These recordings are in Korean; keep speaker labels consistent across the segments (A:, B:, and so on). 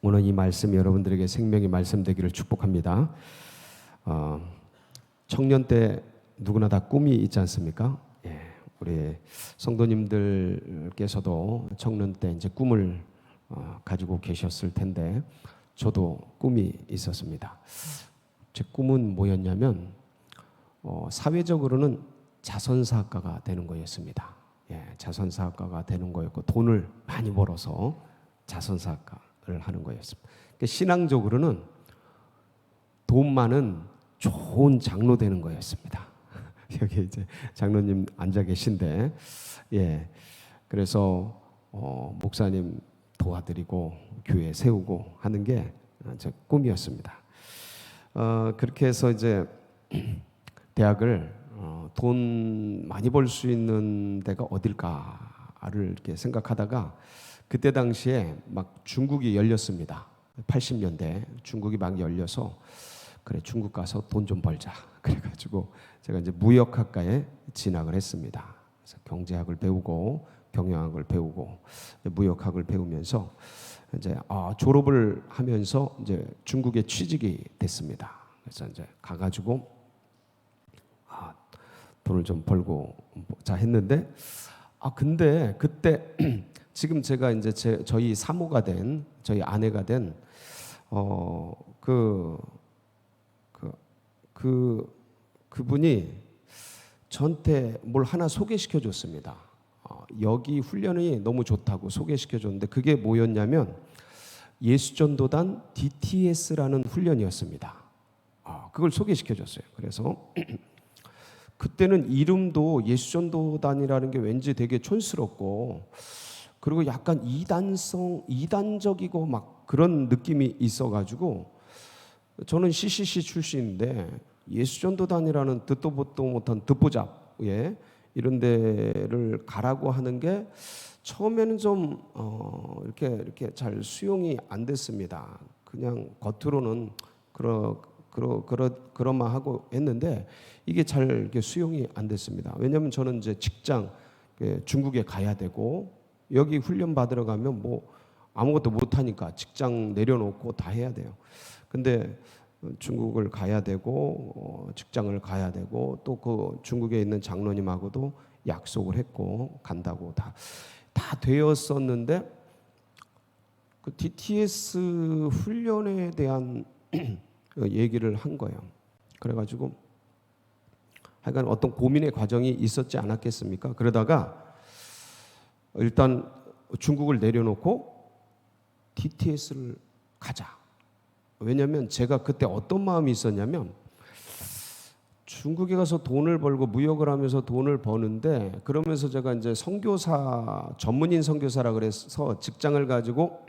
A: 오늘 이 말씀이 여러분들에게 생명의 말씀 되기를 축복합니다. 청년 때 누구나 다 꿈이 있지 않습니까? 예, 우리 성도님들께서도 청년 때 이제 꿈을 가지고 계셨을 텐데 저도 꿈이 있었습니다. 제 꿈은 뭐였냐면 사회적으로는 자선사학가가 되는 거였습니다. 예, 자선사학가가 되는 거였고 돈을 많이 벌어서 자선사학가를 하는 거였습니다. 그러니까 신앙적으로는 돈 많은 좋은 장로 되는 거였습니다. 여기 이제 장로님 앉아 계신데, 예, 그래서 목사님 도와드리고 교회 세우고 하는 게 제 꿈이었습니다. 그렇게 해서 이제 대학을 돈 많이 벌 수 있는 데가 어딜까를 이렇게 생각하다가 그때 당시에 막 중국이 열렸습니다. 80년대 중국이 막 열려서 그래 중국 가서 돈 좀 벌자. 그래가지고 제가 이제 무역학과에 진학을 했습니다. 그래서 경제학을 배우고 경영학을 배우고 무역학을 배우면서 이제 졸업을 하면서 이제 중국에 취직이 됐습니다. 그래서 이제 가가지고 돈을 좀 벌고 자 했는데 근데 그때 지금 제가 이제 저희 사모가 된 저희 아내가 된 그분이 저한테 뭘 하나 소개시켜 줬습니다. 여기 훈련이 너무 좋다고 소개시켜 줬는데 그게 뭐였냐면 예수전도단 DTS라는 훈련이었습니다. 그걸 소개시켜 줬어요. 그래서 그때는 이름도 예수전도단이라는 게 왠지 되게 촌스럽고 그리고 약간 이단적이고 막 그런 느낌이 있어가지고 저는 CCC 출신인데 예수전도단이라는 듣도 보도 못한 듣보잡 이런 데를 가라고 하는 게 처음에는 좀 이렇게 잘 수용이 안 됐습니다. 그냥 겉으로는 그러마 하고 했는데 이게 잘 이렇게 수용이 안 됐습니다. 왜냐하면 저는 이제 직장 중국에 가야 되고 여기 훈련 받으러 가면 뭐 아무것도 못 하니까 직장 내려놓고 다 해야 돼요. 근데 중국을 가야 되고 직장을 가야 되고 또 그 중국에 있는 장로님하고도 약속을 했고 간다고 다 되었었는데 그 DTS 훈련에 대한 얘기를 한 거예요. 그래가지고 하여간 어떤 고민의 과정이 있었지 않았겠습니까? 그러다가 일단 중국을 내려놓고 DTS를 가자. 왜냐하면 제가 그때 어떤 마음이 있었냐면 중국에 가서 돈을 벌고 무역을 하면서 돈을 버는데 그러면서 제가 이제 선교사 전문인 선교사라 그래서 직장을 가지고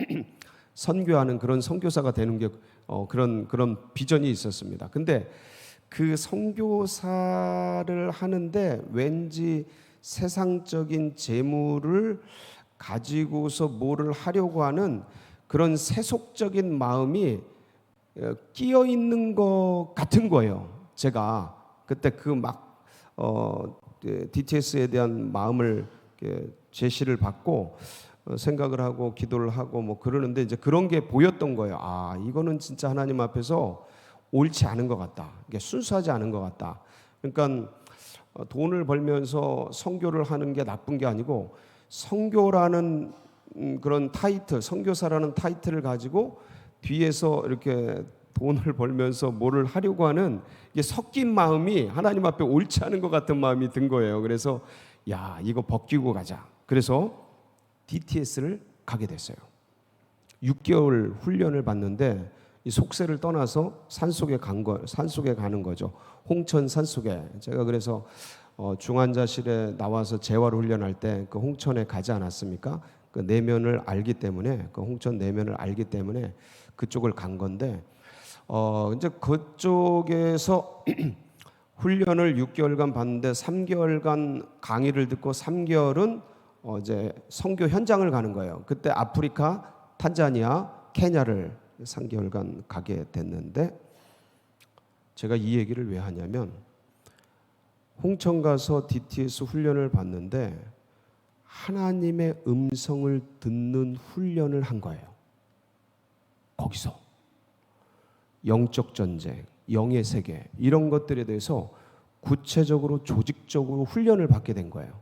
A: 선교하는 그런 선교사가 되는 게 그런 비전이 있었습니다. 근데 그 선교사를 하는데 왠지 세상적인 재물을 가지고서 뭐를 하려고 하는 그런 세속적인 마음이 끼어 있는 것 같은 거예요. 제가 그때 DTS에 대한 마음을 제시를 받고 생각을 하고 기도를 하고 뭐 그러는데 이제 그런 게 보였던 거예요. 이거는 진짜 하나님 앞에서 옳지 않은 것 같다. 이게 순수하지 않은 것 같다. 그러니까 돈을 벌면서 선교를 하는 게 나쁜 게 아니고 선교라는 그런 타이틀, 선교사라는 타이틀을 가지고 뒤에서 이렇게 돈을 벌면서 뭐를 하려고 하는 이게 섞인 마음이 하나님 앞에 옳지 않은 것 같은 마음이 든 거예요. 그래서 이거 벗기고 가자. 그래서 DTS를 가게 됐어요. 6개월 훈련을 받는데 이 속세를 떠나서 산속에 가는 거죠. 홍천 산속에 제가 그래서 중환자실에 나와서 재활 훈련할 때 그 홍천에 가지 않았습니까? 그 내면을 알기 때문에 그 홍천 내면을 알기 때문에 그쪽을 간 건데 이제 그쪽에서 훈련을 6개월간 받는데 3개월간 강의를 듣고 3개월은 이제 선교 현장을 가는 거예요. 그때 아프리카, 탄자니아, 케냐를 3개월간 가게 됐는데 제가 이 얘기를 왜 하냐면 홍천 가서 DTS 훈련을 받는데 하나님의 음성을 듣는 훈련을 한 거예요. 거기서 영적 전쟁, 영의 세계 이런 것들에 대해서 구체적으로 조직적으로 훈련을 받게 된 거예요.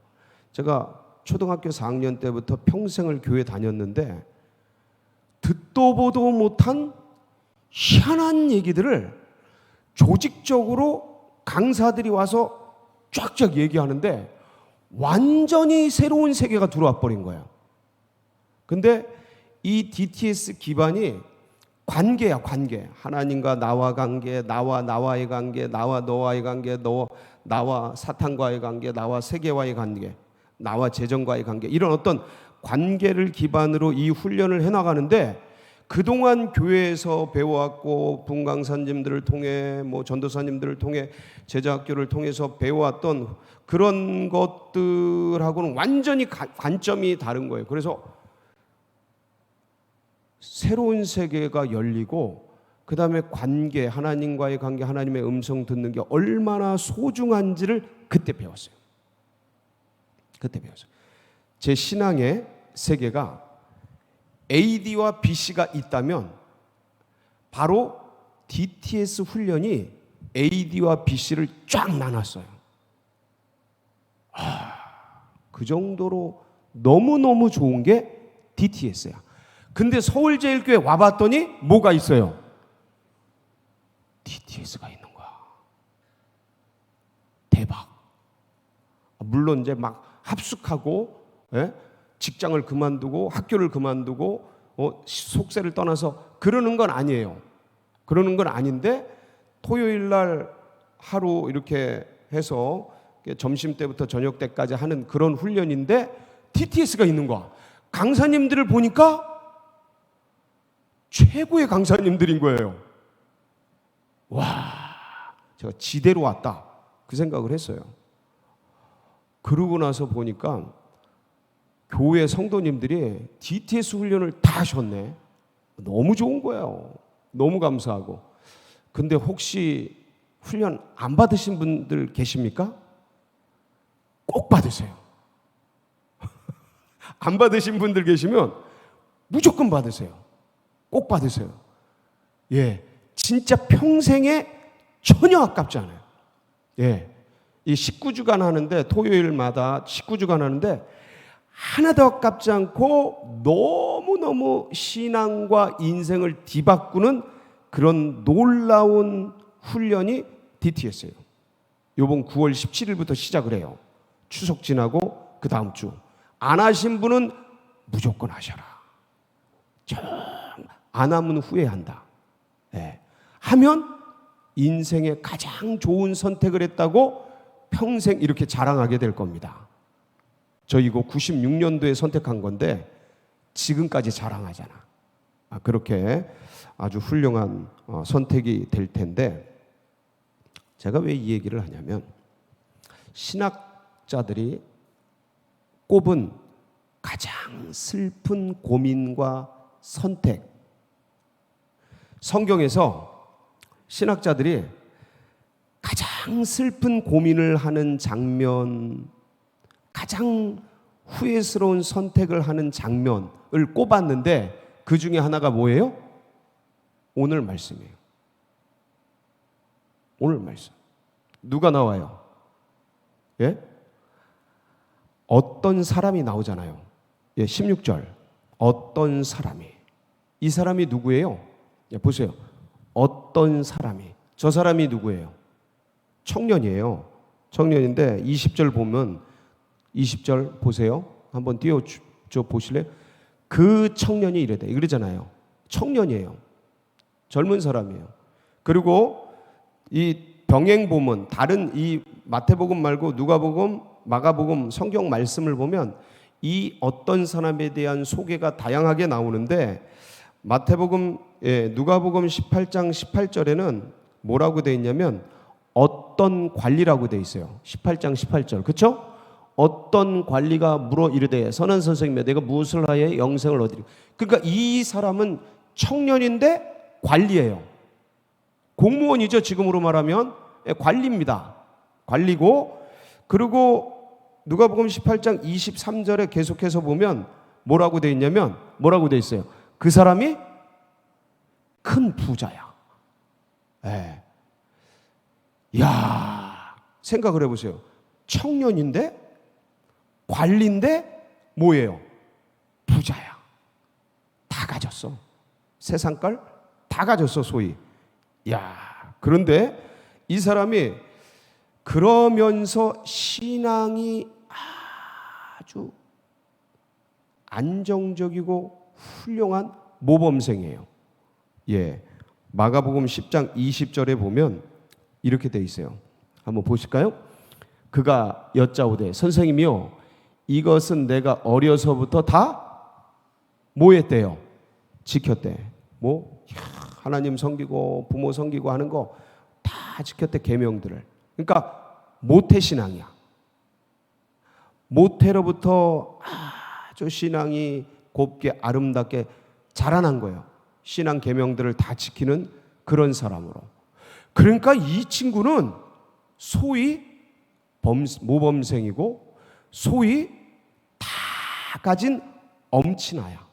A: 제가 초등학교 4학년 때부터 평생을 교회 다녔는데 듣도 보도 못한 희한한 얘기들을 조직적으로 강사들이 와서 쫙쫙 얘기하는데 완전히 새로운 세계가 들어와 버린 거예요. 근데 이 DTS 기반이 관계야, 관계. 하나님과 나와 관계, 나와의 관계, 나와 너와의 관계, 나와 사탄과의 관계, 나와 세계와의 관계, 나와 재정과의 관계, 이런 어떤 관계를 기반으로 이 훈련을 해나가는데 그동안 교회에서 배워왔고 분강사님들을 통해 전도사님들을 통해 제자학교를 통해서 배워왔던 그런 것들하고는 완전히 관점이 다른 거예요. 그래서 새로운 세계가 열리고 그 다음에 관계, 하나님과의 관계, 하나님의 음성 듣는 게 얼마나 소중한지를 그때 배웠어요. 제 신앙의 세계가 AD와 BC가 있다면 바로 DTS 훈련이 AD와 BC를 쫙 나눴어요. 그 정도로 너무너무 좋은 게 DTS야. 근데 서울제일교회 와봤더니 뭐가 있어요? DTS가 있는 거야. 대박. 물론 이제 막 합숙하고 직장을 그만두고 학교를 그만두고 속세를 떠나서 그러는 건 아니에요. 그러는 건 아닌데 토요일 날 하루 이렇게 해서 점심 때부터 저녁 때까지 하는 그런 훈련인데 DTS가 있는 거야. 강사님들을 보니까 최고의 강사님들인 거예요. 와, 제가 지대로 왔다 그 생각을 했어요. 그러고 나서 보니까 교회 성도님들이 DTS 훈련을 다 하셨네. 너무 좋은 거예요. 너무 감사하고. 근데 혹시 훈련 안 받으신 분들 계십니까? 꼭 받으세요. 안 받으신 분들 계시면 무조건 받으세요. 꼭 받으세요. 예, 진짜 평생에 전혀 아깝지 않아요. 예, 이 19주간 하는데 토요일마다 19주간 하는데 하나도 아깝지 않고 너무너무 신앙과 인생을 뒤바꾸는 그런 놀라운 훈련이 DTS예요. 이번 9월 17일부터 시작을 해요. 추석 지나고 그 다음 주. 안 하신 분은 무조건 하셔라. 안 하면 후회한다. 네. 하면 인생의 가장 좋은 선택을 했다고 평생 이렇게 자랑하게 될 겁니다. 저 이거 96년도에 선택한 건데 지금까지 자랑하잖아. 그렇게 아주 훌륭한 선택이 될 텐데 제가 왜 이 얘기를 하냐면 신학자들이 꼽은 가장 슬픈 고민과 선택, 성경에서 신학자들이 가장 슬픈 고민을 하는 장면, 가장 후회스러운 선택을 하는 장면을 꼽았는데 그 중에 하나가 뭐예요? 오늘 말씀이에요. 오늘 말씀. 누가 나와요? 예? 어떤 사람이 나오잖아요. 예, 16절. 어떤 사람이. 이 사람이 누구예요? 예, 보세요. 어떤 사람이. 저 사람이 누구예요? 청년이에요. 청년인데 20절 보면 20절 보세요. 한번 띄워줘 보실래요? 그 청년이 이래다. 이러잖아요. 청년이에요. 젊은 사람이에요. 그리고 이 병행 보면 다른 이 마태복음 말고 누가복음, 마가복음 성경 말씀을 보면 이 어떤 사람에 대한 소개가 다양하게 나오는데 마태복음, 누가복음 18장 18절에는 뭐라고 되어 있냐면 어떤 관리라고 되어 있어요. 18장 18절. 그렇죠? 어떤 관리가 물어 이르되 선한 선생님이여 내가 무엇을 하여 영생을 얻으리까. 그러니까 이 사람은 청년인데 관리예요. 공무원이죠. 지금으로 말하면 관리입니다. 관리고 그리고 누가복음 18장 23절에 계속해서 보면 뭐라고 되어 있냐면 뭐라고 되어 있어요. 그 사람이 큰 부자야. 예. 야, 생각을 해보세요. 청년인데 관리인데 뭐예요? 부자야. 다 가졌어. 세상 걸 다 가졌어, 소위. 야, 그런데 이 사람이 그러면서 신앙이 아주 안정적이고 훌륭한 모범생이에요. 예. 마가복음 10장 20절에 보면 이렇게 돼 있어요. 한번 보실까요? 그가 여짜오되 선생님이요, 이것은 내가 어려서부터 다 뭐 했대요? 지켰대. 뭐 하나님 섬기고 부모 섬기고 하는 거 다 지켰대, 계명들을. 그러니까 모태신앙이야. 모태로부터 아주 신앙이 곱게 아름답게 자라난 거예요. 신앙 계명들을 다 지키는 그런 사람으로. 그러니까 이 친구는 소위 모범생이고 소위 다 가진 엄친아야.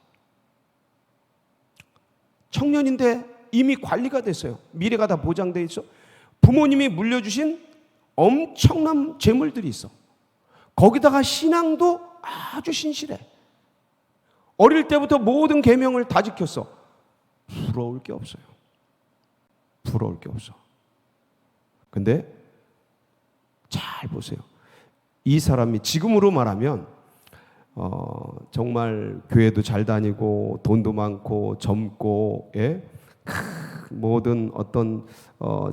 A: 청년인데 이미 관리가 됐어요. 미래가 다 보장돼 있어. 부모님이 물려주신 엄청난 재물들이 있어. 거기다가 신앙도 아주 신실해. 어릴 때부터 모든 계명을 다 지켰어. 부러울 게 없어요. 부러울 게 없어. 근데 잘 보세요. 이 사람이 지금으로 말하면 정말 교회도 잘 다니고 돈도 많고 젊고, 예? 모든 어떤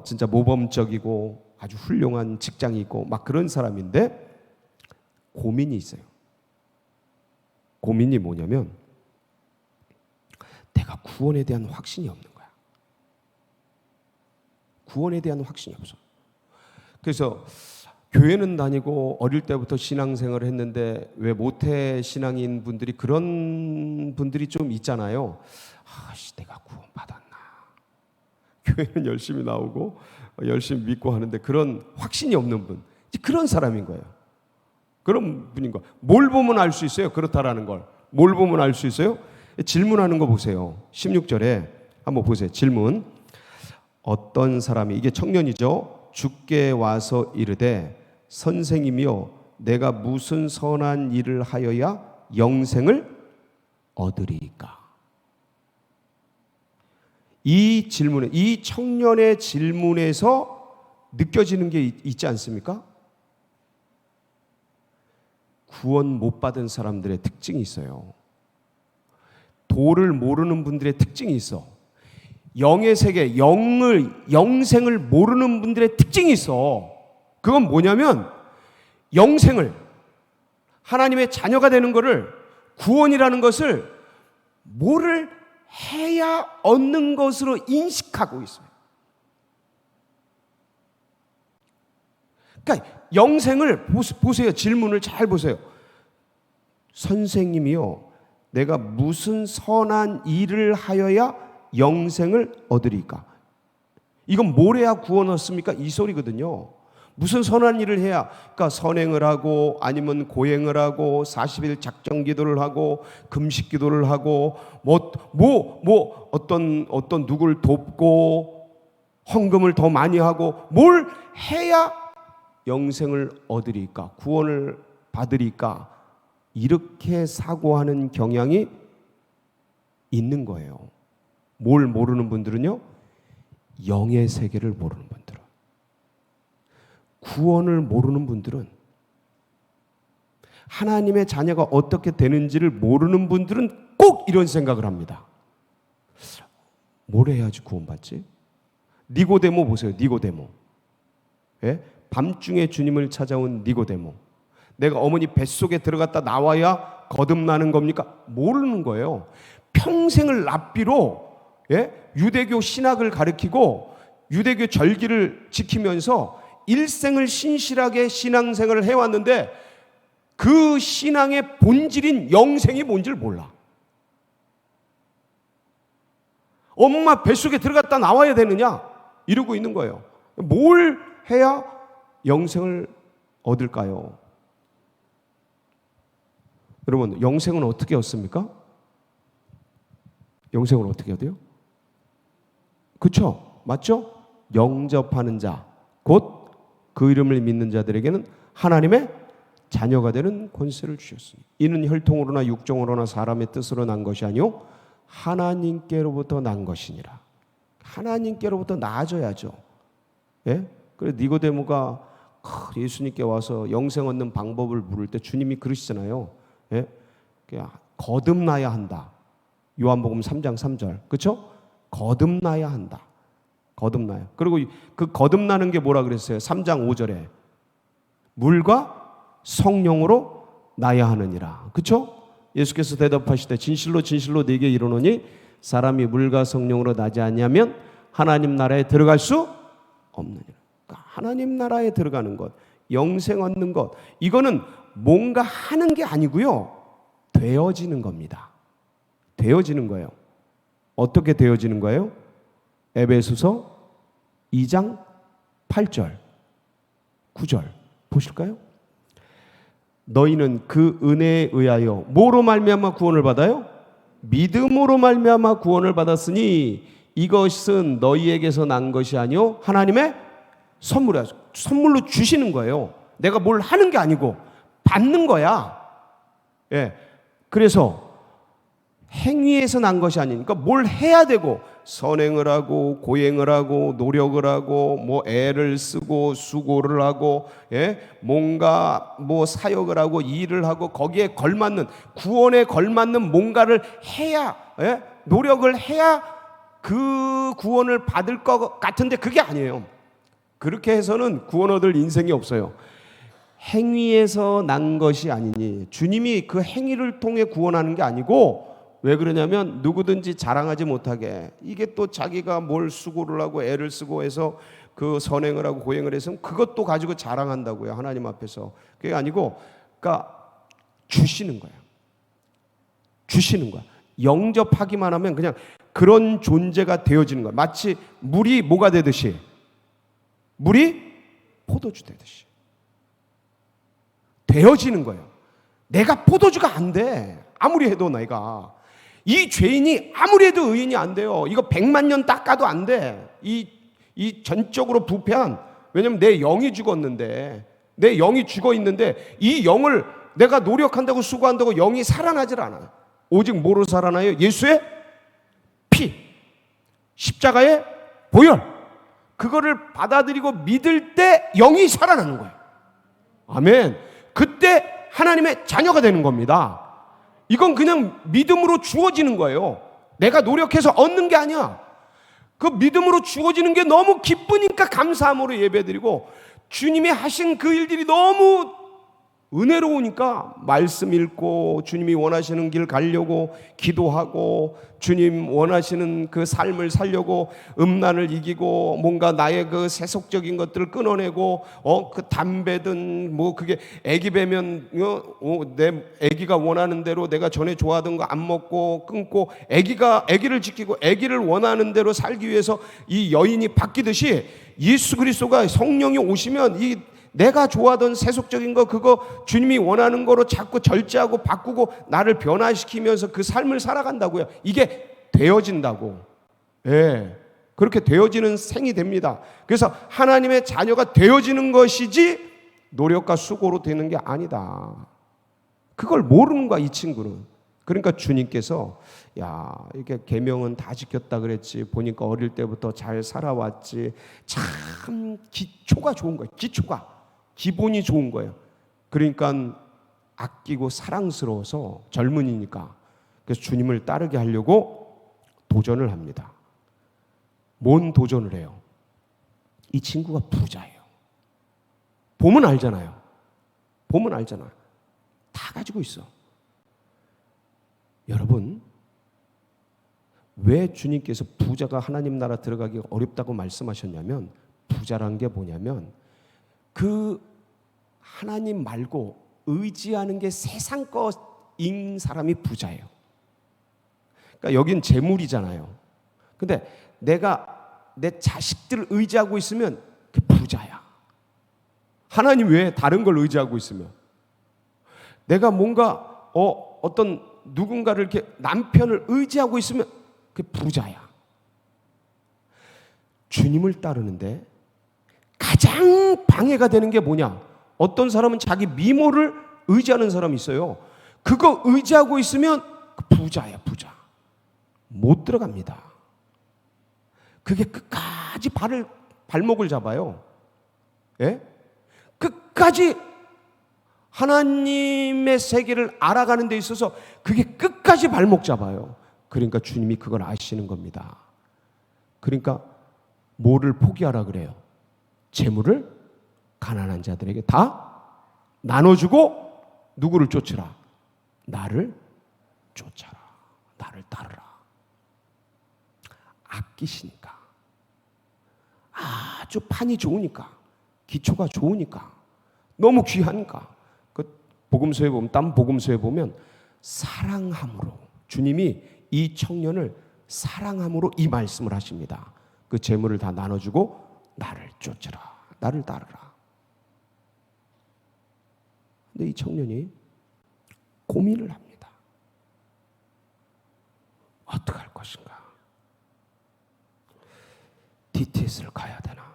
A: 진짜 모범적이고 아주 훌륭한 직장이 있고 막 그런 사람인데 고민이 있어요. 고민이 뭐냐면 내가 구원에 대한 확신이 없는 거야. 구원에 대한 확신이 없어. 그래서 교회는 다니고 어릴 때부터 신앙생활을 했는데 왜 모태 신앙인 분들이 그런 분들이 좀 있잖아요. 내가 구원 받았나? 교회는 열심히 나오고 열심히 믿고 하는데 그런 확신이 없는 분, 그런 사람인 거예요. 그런 분인 거예요. 뭘 보면 알 수 있어요? 그렇다라는 걸. 뭘 보면 알 수 있어요? 질문하는 거 보세요. 16절에 한번 보세요. 질문. 어떤 사람이, 이게 청년이죠, 주께 와서 이르되 선생님이여 내가 무슨 선한 일을 하여야 영생을 얻으리이까? 이 질문에, 이 청년의 질문에서 느껴지는 게 있지 않습니까? 구원 못 받은 사람들의 특징이 있어요. 도를 모르는 분들의 특징이 있어. 영의 세계, 영생을 모르는 분들의 특징이 있어. 그건 뭐냐면 영생을, 하나님의 자녀가 되는 것을, 구원이라는 것을 뭐를 해야 얻는 것으로 인식하고 있어요. 그러니까 영생을 보세요. 질문을 잘 보세요. 선생님이요, 내가 무슨 선한 일을 하여야 영생을 얻으리까? 이건 뭘 해야 구원 얻습니까? 이 소리거든요. 무슨 선한 일을 해야, 그러니까 선행을 하고 아니면 고행을 하고 40일 작정 기도를 하고 금식 기도를 하고 어떤 누구를 돕고 헌금을 더 많이 하고 뭘 해야 영생을 얻으리까? 구원을 받으리까? 이렇게 사고하는 경향이 있는 거예요. 뭘 모르는 분들은요? 영의 세계를 모르는 분들은. 구원을 모르는 분들은, 하나님의 자녀가 어떻게 되는지를 모르는 분들은 꼭 이런 생각을 합니다. 뭘 해야지 구원받지? 니고데모 보세요. 니고데모. 예? 밤중에 주님을 찾아온 니고데모. 내가 어머니 뱃속에 들어갔다 나와야 거듭나는 겁니까? 모르는 거예요. 평생을 랍비로, 예? 유대교 신학을 가르치고 유대교 절기를 지키면서 일생을 신실하게 신앙생활을 해왔는데 그 신앙의 본질인 영생이 뭔지를 몰라. 엄마 뱃속에 들어갔다 나와야 되느냐? 이러고 있는 거예요. 뭘 해야 영생을 얻을까요? 여러분, 영생은 어떻게 얻습니까? 영생을 어떻게 얻어요? 그쵸? 맞죠? 영접하는 자, 곧 그 이름을 믿는 자들에게는 하나님의 자녀가 되는 권세를 주셨으니 이는 혈통으로나 육정으로나 사람의 뜻으로 난 것이 아니요 하나님께로부터 난 것이니라. 하나님께로부터 나아져야죠. 예? 그래 니고데모가 예수님께 와서 영생 얻는 방법을 물을 때 주님이 그러시잖아요. 예? 거듭나야 한다. 요한복음 3장 3절. 그렇죠? 거듭나야 한다. 거듭나요. 그리고 그 거듭나는 게 뭐라 그랬어요? 3장 5절에 물과 성령으로 나야 하느니라. 그렇죠? 예수께서 대답하시되 진실로 진실로 네게 이르노니 사람이 물과 성령으로 나지 않냐면 하나님 나라에 들어갈 수 없느니라. 그러니까 하나님 나라에 들어가는 것, 영생 얻는 것, 이거는 뭔가 하는 게 아니고요. 되어지는 겁니다. 되어지는 거예요. 어떻게 되어지는 거예요? 에베소서 2장 8절 9절 보실까요? 너희는 그 은혜에 의하여 뭐로 말미암아 구원을 받아요? 믿음으로 말미암아 구원을 받았으니 이것은 너희에게서 난 것이 아니요 하나님의 선물이야. 선물로 주시는 거예요. 내가 뭘 하는 게 아니고 받는 거야. 예. 그래서 행위에서 난 것이 아니니까 뭘 해야 되고 선행을 하고 고행을 하고 노력을 하고 뭐 애를 쓰고 수고를 하고 예? 뭔가 뭐 사역을 하고 일을 하고 거기에 걸맞는 구원에 걸맞는 뭔가를 해야 예? 노력을 해야 그 구원을 받을 것 같은데 그게 아니에요. 그렇게 해서는 구원 얻을 인생이 없어요. 행위에서 난 것이 아니니 주님이 그 행위를 통해 구원하는 게 아니고 왜 그러냐면 누구든지 자랑하지 못하게 이게 또 자기가 뭘 수고를 하고 애를 쓰고 해서 그 선행을 하고 고행을 해서 그것도 가지고 자랑한다고요. 하나님 앞에서. 그게 아니고 그러니까 주시는 거예요. 주시는 거야. 영접하기만 하면 그냥 그런 존재가 되어지는 거야. 마치 물이 뭐가 되듯이 물이 포도주 되듯이 되어지는 거예요. 내가 포도주가 안 돼. 아무리 해도 내가 이 죄인이 아무리 해도 의인이 안 돼요. 이거 100만 년 닦아도 안 돼. 이 전적으로 부패한, 왜냐면 내 영이 죽었는데, 내 영이 죽어 있는데 이 영을 내가 노력한다고 수고한다고 영이 살아나질 않아요. 오직 뭐로 살아나요? 예수의 피, 십자가의 보혈, 그거를 받아들이고 믿을 때 영이 살아나는 거예요. 아멘. 그때 하나님의 자녀가 되는 겁니다. 이건 그냥 믿음으로 주어지는 거예요. 내가 노력해서 얻는 게 아니야. 그 믿음으로 주어지는 게 너무 기쁘니까 감사함으로 예배드리고 주님이 하신 그 일들이 너무 은혜로우니까 말씀 읽고 주님이 원하시는 길 가려고 기도하고 주님 원하시는 그 삶을 살려고 음란을 이기고 뭔가 나의 그 세속적인 것들을 끊어내고 그 담배든 뭐 그게 애기 배면 내 애기가 원하는 대로 내가 전에 좋아하던 거 안 먹고 끊고 애기를 지키고 애기를 원하는 대로 살기 위해서 이 여인이 바뀌듯이 예수 그리스도가 성령이 오시면 이 내가 좋아하던 세속적인 거 그거 주님이 원하는 거로 자꾸 절제하고 바꾸고 나를 변화시키면서 그 삶을 살아간다고요. 이게 되어진다고. 예, 그렇게 되어지는 생이 됩니다. 그래서 하나님의 자녀가 되어지는 것이지 노력과 수고로 되는 게 아니다. 그걸 모르는 거야 이 친구는. 그러니까 주님께서 야 이게 계명은 다 지켰다 그랬지 보니까 어릴 때부터 잘 살아왔지 참 기초가 좋은 거예요. 기본이 좋은 거예요. 그러니까 아끼고 사랑스러워서 젊은이니까 그래서 주님을 따르게 하려고 도전을 합니다. 뭔 도전을 해요? 이 친구가 부자예요. 보면 알잖아요. 다 가지고 있어. 여러분 왜 주님께서 부자가 하나님 나라 들어가기 어렵다고 말씀하셨냐면 부자란 게 뭐냐면 그 하나님 말고 의지하는 게 세상 것인 사람이 부자예요. 그러니까 여긴 재물이잖아요. 근데 내가 내 자식들을 의지하고 있으면 그 부자야. 하나님 외에 다른 걸 의지하고 있으면 내가 뭔가 어떤 누군가를 이렇게 남편을 의지하고 있으면 그 부자야. 주님을 따르는데 가장 방해가 되는 게 뭐냐? 어떤 사람은 자기 미모를 의지하는 사람이 있어요. 그거 의지하고 있으면 부자야, 부자. 못 들어갑니다. 그게 끝까지 발목을 잡아요. 예? 끝까지 하나님의 세계를 알아가는 데 있어서 그게 끝까지 발목 잡아요. 그러니까 주님이 그걸 아시는 겁니다. 그러니까 뭐를 포기하라 그래요? 재물을 가난한 자들에게 다 나눠주고 누구를 쫓으라? 나를 쫓아라. 나를 따르라. 아끼시니까. 아주 판이 좋으니까. 기초가 좋으니까. 너무 귀하니까. 그 복음서에 보면, 딴 복음서에 보면 사랑함으로, 주님이 이 청년을 사랑함으로 이 말씀을 하십니다. 그 재물을 다 나눠주고 나를 쫓으라. 나를 따르라. 근데 이 청년이 고민을 합니다. 어떻게 할 것인가? DTS를 가야 되나?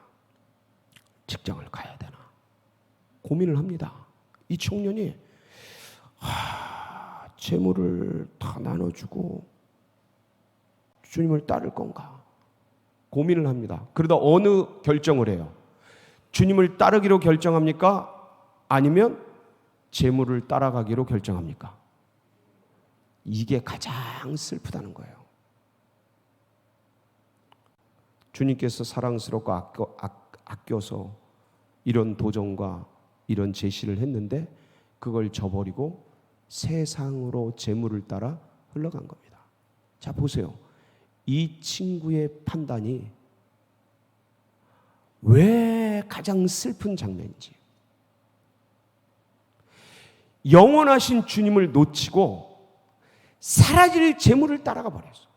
A: 직장을 가야 되나? 고민을 합니다. 이 청년이 재물을 다 나눠주고 주님을 따를 건가? 고민을 합니다. 그러다 어느 결정을 해요? 주님을 따르기로 결정합니까? 아니면 재물을 따라가기로 결정합니까? 이게 가장 슬프다는 거예요. 주님께서 사랑스럽고 아껴서 이런 도전과 이런 제시를 했는데 그걸 저버리고 세상으로 재물을 따라 흘러간 겁니다. 자, 보세요. 이 친구의 판단이 왜 가장 슬픈 장면인지. 영원하신 주님을 놓치고 사라질 재물을 따라가 버렸어.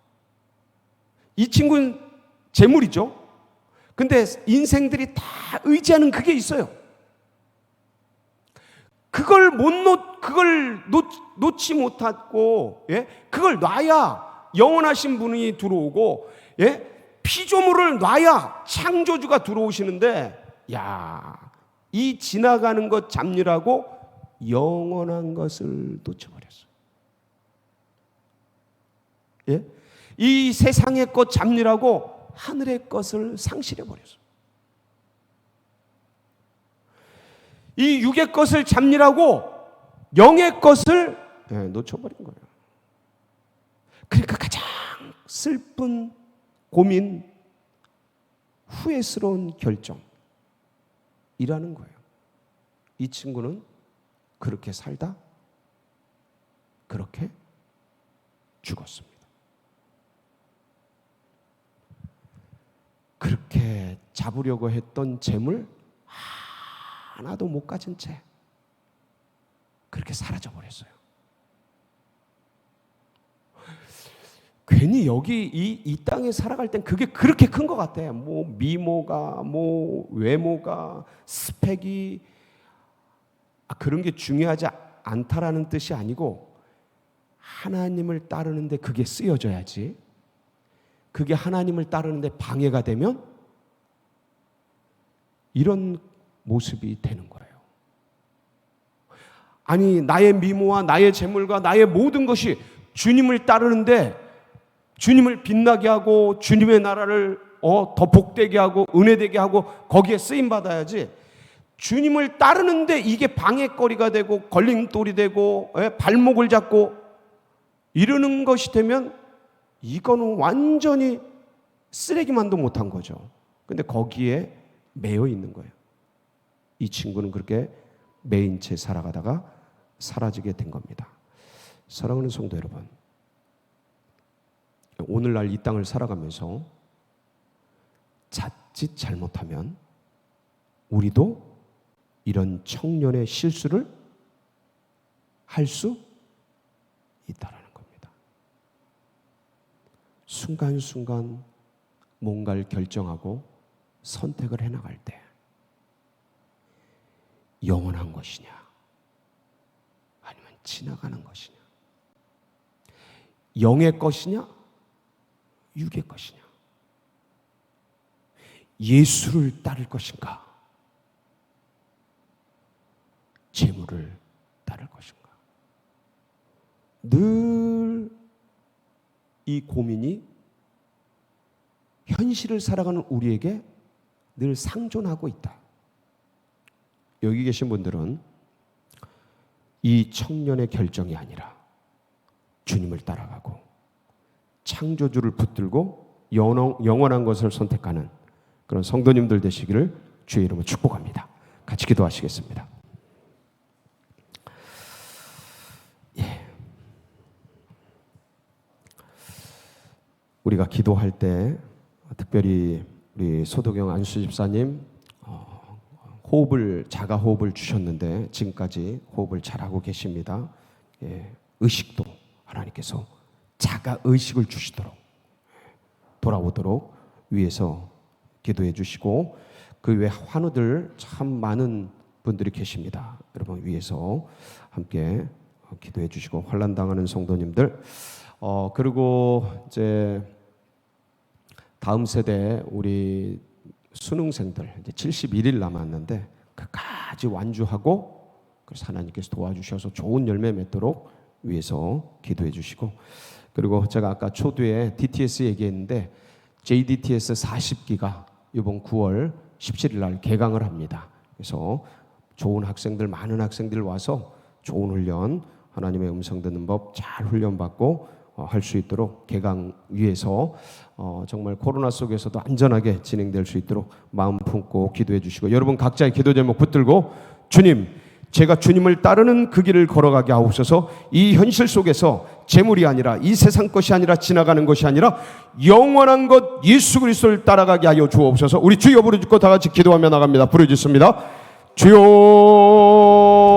A: 이 친구는 재물이죠. 근데 인생들이 다 의지하는 그게 있어요. 그걸 놓지 못하고, 예? 그걸 놔야 영원하신 분이 들어오고, 예? 피조물을 놔야 창조주가 들어오시는데, 야, 이 지나가는 것 잡느라고 영원한 것을 놓쳐버렸어. 예? 이 세상의 것 잡느라고 하늘의 것을 상실해버렸어. 이 육의 것을 잡느라고 영의 것을 놓쳐버린 거예요. 그러니까 가장 슬픈 고민, 후회스러운 결정이라는 거예요. 이 친구는 그렇게 살다 그렇게 죽었습니다. 그렇게 잡으려고 했던 재물 하나도 못 가진 채 그렇게 사라져 버렸어요. 괜히 여기 이 땅에 살아갈 땐 그게 그렇게 큰 것 같아. 뭐 미모가, 뭐 외모가, 스펙이 그런 게 중요하지 않다라는 뜻이 아니고 하나님을 따르는데 그게 쓰여져야지. 그게 하나님을 따르는데 방해가 되면 이런 모습이 되는 거예요. 아니, 나의 미모와 나의 재물과 나의 모든 것이 주님을 따르는데 주님을 빛나게 하고 주님의 나라를 더 복되게 하고 은혜되게 하고 거기에 쓰임 받아야지. 주님을 따르는데 이게 방해거리가 되고 걸림돌이 되고 발목을 잡고 이러는 것이 되면 이거는 완전히 쓰레기만도 못한 거죠. 근데 거기에 매여 있는 거예요. 이 친구는 그렇게 매인 채 살아가다가 사라지게 된 겁니다. 사랑하는 성도 여러분, 오늘날 이 땅을 살아가면서 자칫 잘못하면 우리도 이런 청년의 실수를 할 수 있다라는 겁니다. 순간순간 뭔가를 결정하고 선택을 해나갈 때 영원한 것이냐 아니면 지나가는 것이냐, 영의 것이냐 육의 것이냐. 예수를 따를 것인가? 재물을 따를 것인가? 늘 이 고민이 현실을 살아가는 우리에게 늘 상존하고 있다. 여기 계신 분들은 이 청년의 결정이 아니라 주님을 따라가고 창조주를 붙들고 영원한 것을 선택하는 그런 성도님들 되시기를 주의 이름으로 축복합니다. 같이 기도하시겠습니다. 우리가 기도할 때 특별히 우리 소도경 안수 집사님 자가 호흡을 주셨는데 지금까지 호흡을 잘하고 계십니다. 의식도 하나님께서 자가 의식을 주시도록 돌아오도록 위에서 기도해 주시고 그 외 환우들 참 많은 분들이 계십니다. 여러분 위에서 함께 기도해 주시고 환난 당하는 성도님들 그리고 이제 다음 세대 우리 수능생들 이제 71일 남았는데 끝까지 완주하고 그래서 하나님께서 도와주셔서 좋은 열매 맺도록 위해서 기도해 주시고 그리고 제가 아까 초두에 DTS 얘기했는데 JDTS 40기가 이번 9월 17일 날 개강을 합니다. 그래서 좋은 학생들 많은 학생들 와서 좋은 훈련 하나님의 음성 듣는 법 잘 훈련받고 할 수 있도록 개강 위해서 정말 코로나 속에서도 안전하게 진행될 수 있도록 마음 품고 기도해 주시고 여러분 각자의 기도 제목 붙들고 주님 제가 주님을 따르는 그 길을 걸어가게 하옵소서. 이 현실 속에서 재물이 아니라 이 세상 것이 아니라 지나가는 것이 아니라 영원한 것 예수 그리스도를 따라가게 하여 주옵소서. 우리 주여 부르짖고 다 같이 기도하며 나갑니다. 부르짖습니다. 주여